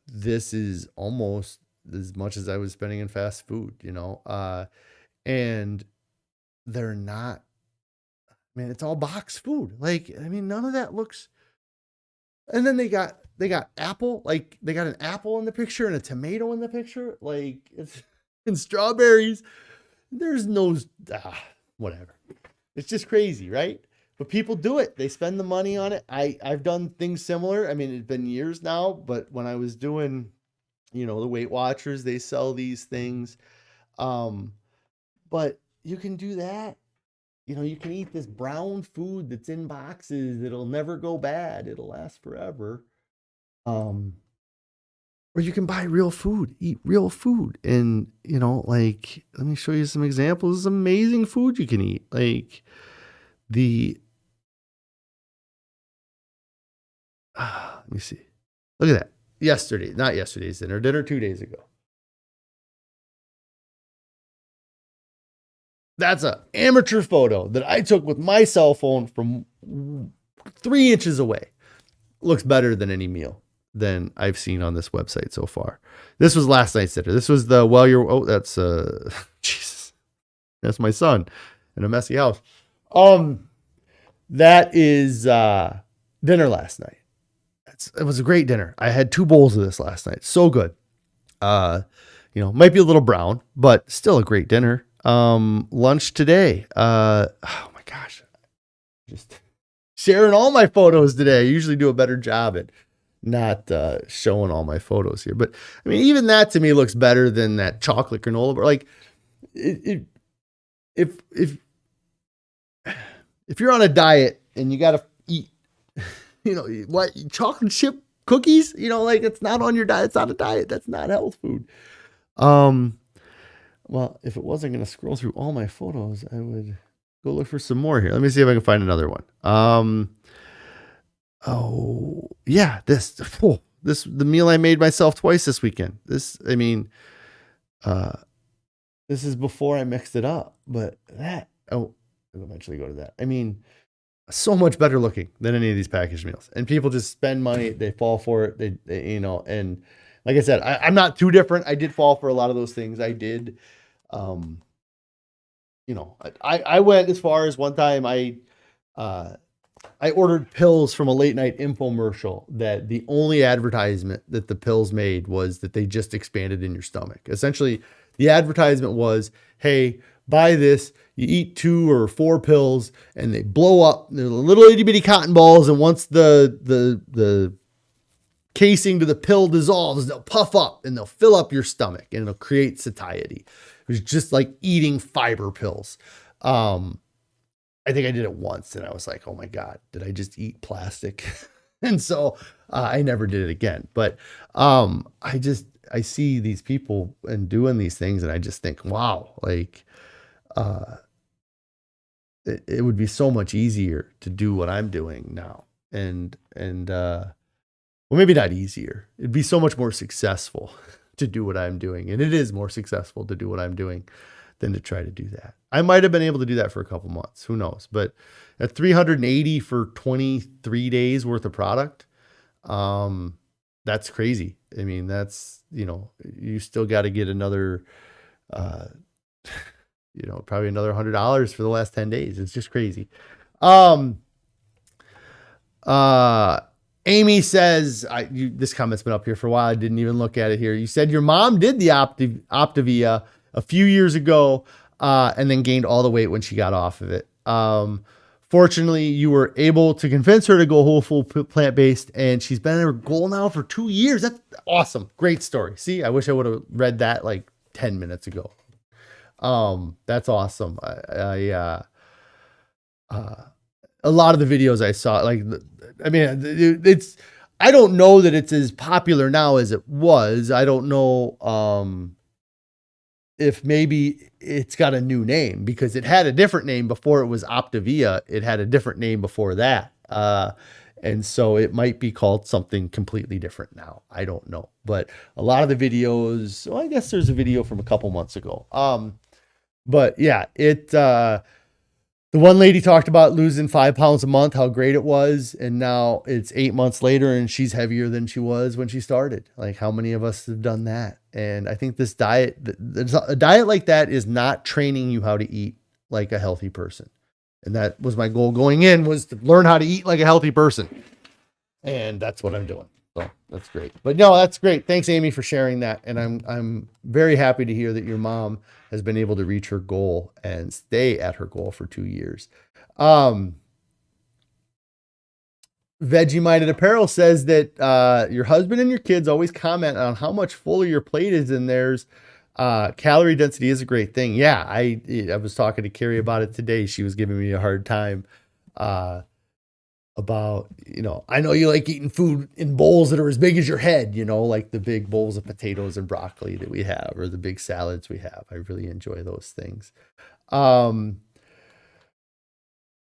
this is almost as much as I was spending in fast food, and they're not, man, it's all box food. Like, I mean, none of that looks And then they got apple, like they got an apple in the picture and a tomato in the picture, like it's and strawberries. There's no whatever. It's just crazy, right? But people do it. They spend the money on it. I've done things similar. I mean, it's been years now, but when I was doing, the Weight Watchers, they sell these things. But you can do that. You can eat this brown food that's in boxes. It'll never go bad. It'll last forever. Or you can buy real food, eat real food. And, like, let me show you some examples of amazing food you can eat. Like let me see. Look at that. Not yesterday's dinner 2 days ago. That's an amateur photo that I took with my cell phone from 3 inches away. Looks better than any meal than I've seen on this website so far. This was last night's dinner. This was that's Jesus. That's my son in a messy house. That is dinner last night. It was a great dinner. I had 2 bowls of this last night. So good. Might be a little brown, but still a great dinner. Lunch today. Oh my gosh. Just sharing all my photos today. I usually do a better job at not showing all my photos here. But I mean, even that to me looks better than that chocolate granola bar. Like if you're on a diet and you got to eat, chocolate chip cookies, like it's not on your diet. It's not a diet. That's not health food. Well, if it wasn't going to scroll through all my photos, I would go look for some more here. Let me see if I can find another one. Oh yeah, the meal I made myself twice this weekend. This is before I mixed it up, but I'll eventually go to that. I mean, so much better looking than any of these packaged meals, and people just spend money. They fall for it. They and like I said, I'm not too different. I did fall for a lot of those things. I did. I went as far as one time I ordered pills from a late night infomercial that the only advertisement that the pills made was that they just expanded in your stomach. Essentially, the advertisement was, hey, buy this, you eat 2 or 4 pills and they blow up. They're little itty bitty cotton balls. And once the casing to the pill dissolves, they'll puff up and they'll fill up your stomach and it'll create satiety. It was just like eating fiber pills. I think I did it once and I was like, oh my God, did I just eat plastic? And so I never did it again. But I see these people and doing these things and I just think, wow, like it would be so much easier to do what I'm doing now. And well, maybe not easier. It'd be so much more successful to do what I'm doing. And it is more successful to do what I'm doing than to try to do that. I might have been able to do that for a couple months. Who knows? But at $380 for 23 days worth of product, that's crazy. I mean, that's, you still got to get another, probably another $100 for the last 10 days. It's just crazy. Amy says, this comment's been up here for a while. I didn't even look at it here. You said your mom did the Optavia a few years ago, and then gained all the weight when she got off of it. Fortunately, you were able to convince her to go whole food plant-based, and she's been at her goal now for 2 years. That's awesome. Great story. See, I wish I would have read that like 10 minutes ago. That's awesome. A lot of the videos I saw, I don't know that it's as popular now as it was. I don't know, if maybe it's got a new name because it had a different name before it was Optavia. It had a different name before that. And so it might be called something completely different now. I don't know, but a lot of the videos, well, I guess there's a video from a couple months ago. But yeah, the one lady talked about losing 5 pounds a month, how great it was. And now it's 8 months later and she's heavier than she was when she started. Like, how many of us have done that? And I think this diet, a diet like that is not training you how to eat like a healthy person. And that was my goal going in, was to learn how to eat like a healthy person. And that's what I'm doing. So that's great. But no, that's great. Thanks, Amy, for sharing that. And I'm very happy to hear that your mom has been able to reach her goal and stay at her goal for 2 years. Veggie Minded Apparel says that your husband and your kids always comment on how much fuller your plate is than theirs. Calorie density is a great thing. Yeah, I was talking to Carrie about it today. She was giving me a hard time about, I know you like eating food in bowls that are as big as your head, like the big bowls of potatoes and broccoli that we have, or the big salads we have. I really enjoy those things.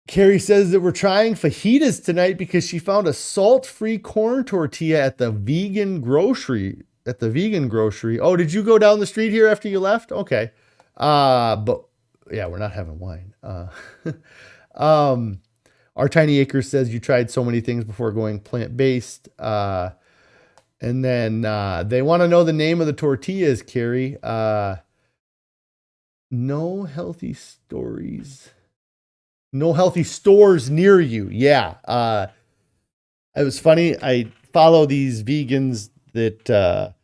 Carrie says that we're trying fajitas tonight because she found a salt-free corn tortilla at the vegan grocery. Oh, did you go down the street here after you left? Okay. But yeah, we're not having wine. Our Tiny Acre says you tried so many things before going plant-based. And then they want to know the name of the tortillas, Carrie. No healthy stores near you. Yeah. It was funny. I follow these vegans that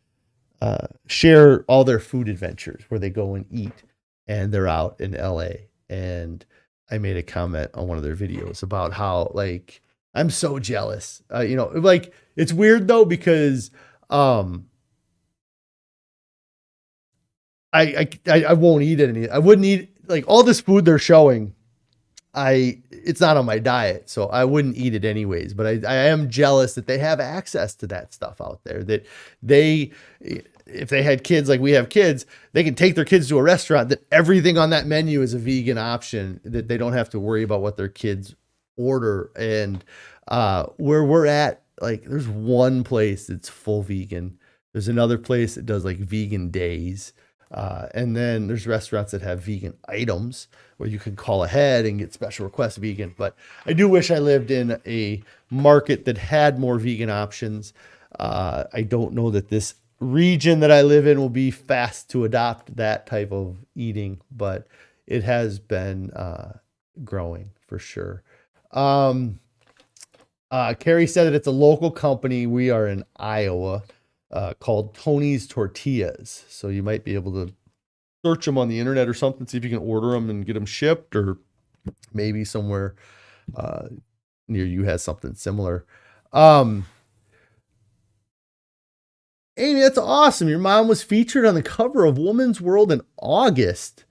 share all their food adventures where they go and eat, and they're out in LA. And I made a comment on one of their videos about how, like, I'm so jealous. It's weird though, because I won't eat any. I wouldn't eat like all this food they're showing. It's not on my diet, so I wouldn't eat it anyways. But I am jealous that they have access to that stuff out there. That if they had kids like we have kids, they can take their kids to a restaurant that everything on that menu is a vegan option, that they don't have to worry about what their kids order. And where we're at, like, there's one place that's full vegan. There's another place that does like vegan days. And then there's restaurants that have vegan items where you can call ahead and get special request vegan. But I do wish I lived in a market that had more vegan options. I don't know that this region that I live in will be fast to adopt that type of eating, but it has been growing for sure. Carrie said that it's a local company. We are in Iowa. Called Tony's Tortillas. So you might be able to search them on the internet or something, see if you can order them and get them shipped, or maybe somewhere near you has something similar. Amy, that's awesome. Your mom was featured on the cover of Woman's World in August.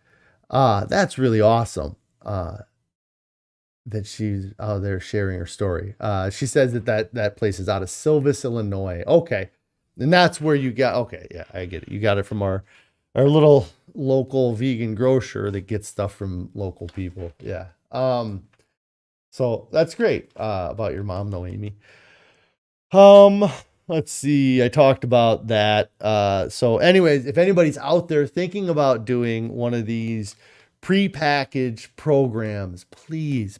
That's really awesome. That she's out there sharing her story. She says that place is out of Silvis, Illinois. Okay. And that's where you got, okay, yeah, I get it. You got it from our little local vegan grocer that gets stuff from local people. Yeah. So that's great about your mom though, Amy. Let's see. I talked about that. So anyways, if anybody's out there thinking about doing one of these prepackaged programs, please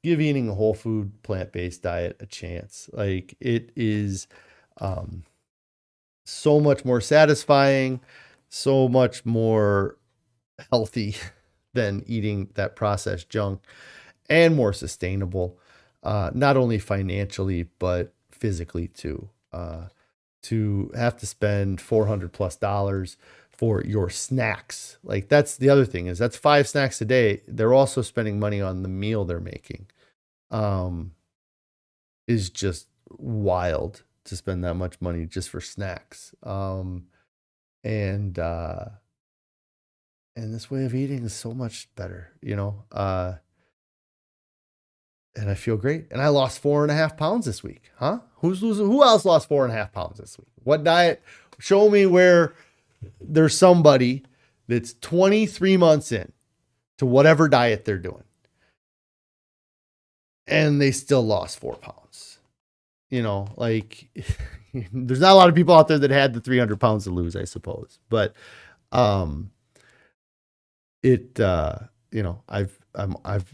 give eating a whole food plant-based diet a chance. Like, it is so much more satisfying, so much more healthy than eating that processed junk, and more sustainable, not only financially, but physically too. To have to spend $400+ for your snacks. Like, that's the other thing, is that's 5 snacks a day. They're also spending money on the meal they're making. Is just wild to spend that much money just for snacks. And this way of eating is so much better, and I feel great. And I lost 4.5 pounds this week. Huh? Who else lost 4.5 pounds this week? What diet? Show me where there's somebody that's 23 months in to whatever diet they're doing, and they still lost 4 pounds. Like, there's not a lot of people out there that had the 300 pounds to lose, I suppose. But I've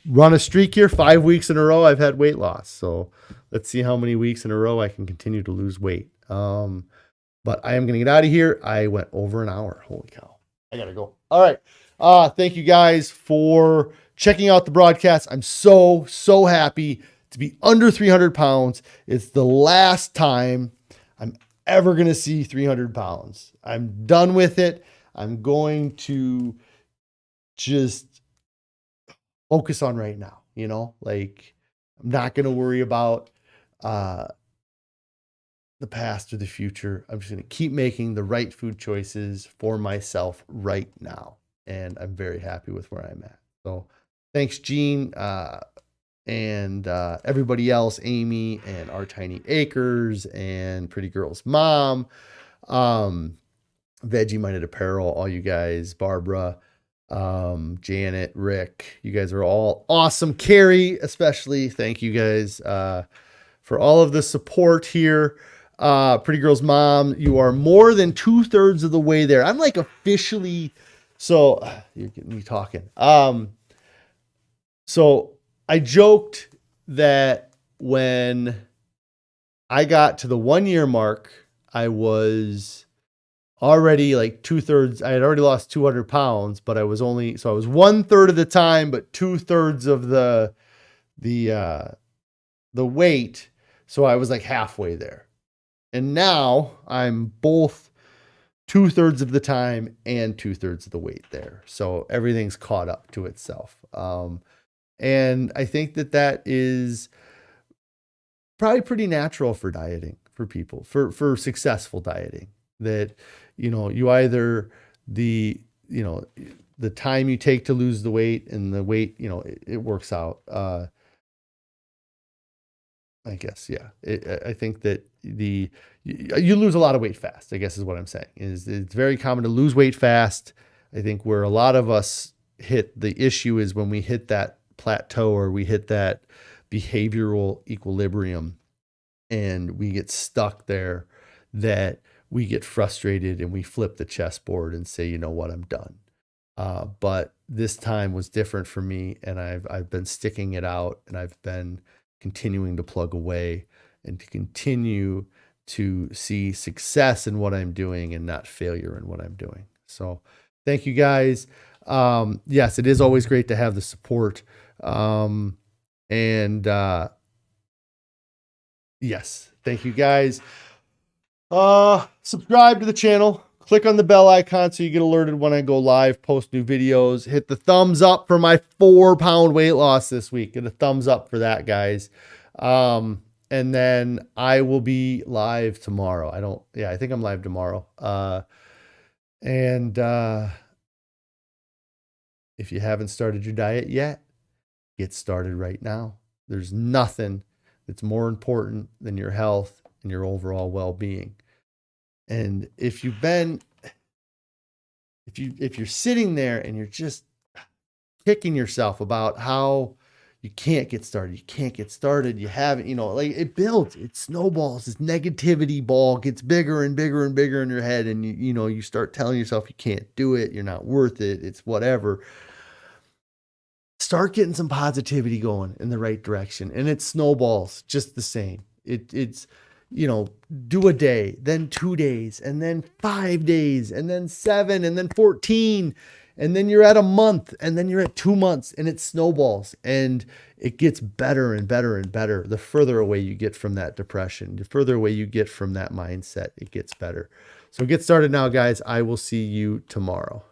run a streak here, 5 weeks in a row. I've had weight loss. So let's see how many weeks in a row I can continue to lose weight. But I am going to get out of here. I went over an hour. Holy cow. I got to go. All right. Thank you guys for checking out the broadcast. I'm so happy to be under 300 pounds. It's the last time I'm ever going to see 300 pounds. I'm done with it. I'm going to just focus on right now, you know, like I'm not going to worry about the past or the future. I'm just going to keep making the right food choices for myself right now. And I'm very happy with where I'm at. So thanks, Gene, and everybody else, Amy and Our Tiny Acres and Pretty Girl's Mom, Veggie Minded Apparel, all you guys, Barbara, Janet, Rick, you guys are all awesome. Carrie, especially, thank you guys for all of the support here. Pretty Girl's Mom, you are more than 2/3 of the way there. I'm like officially, so you're getting me talking. So I joked that when I got to the 1 year mark, I was already like 2/3. I had already lost 200 pounds, but I was 1/3 of the time, but 2/3 of the weight. So I was like halfway there. And now I'm both 2/3 of the time and 2/3 of the weight there. So everything's caught up to itself. And I think that is probably pretty natural for dieting, for people, for successful dieting, that, you know, you either the time you take to lose the weight and the weight, you know, it works out. I guess, yeah. I think that you lose a lot of weight fast, I guess is what I'm saying. It's very common to lose weight fast. I think where a lot of us hit the issue is when we hit that plateau or we hit that behavioral equilibrium and we get stuck there, that we get frustrated and we flip the chessboard and say, you know what, I'm done. But this time was different for me, and I've been sticking it out, and I've been continuing to plug away and to continue to see success in what I'm doing and not failure in what I'm doing. So thank you guys. Yes, it is always great to have the support. Yes, thank you guys. Subscribe to the channel, click on the bell icon so you get alerted when I go live, post new videos. Hit the thumbs up for my 4-pound weight loss this week. Get a thumbs up for that, guys. And then I will be live tomorrow. I think I'm live tomorrow. If you haven't started your diet yet, get started right now. There's nothing that's more important than your health and your overall well-being. And if you're sitting there and you're just kicking yourself about how you can't get started, you haven't, like, it builds, it snowballs, this negativity ball gets bigger and bigger and bigger in your head. And you start telling yourself you can't do it. You're not worth it. It's whatever. Start getting some positivity going in the right direction, and it snowballs just the same. It's do a day, then 2 days, and then 5 days, and then 7, and then 14, and then you're at a month, and then you're at 2 months, and it snowballs, and it gets better and better and better. The further away you get from that depression, the further away you get from that mindset, it gets better. So get started now, guys. I will see you tomorrow.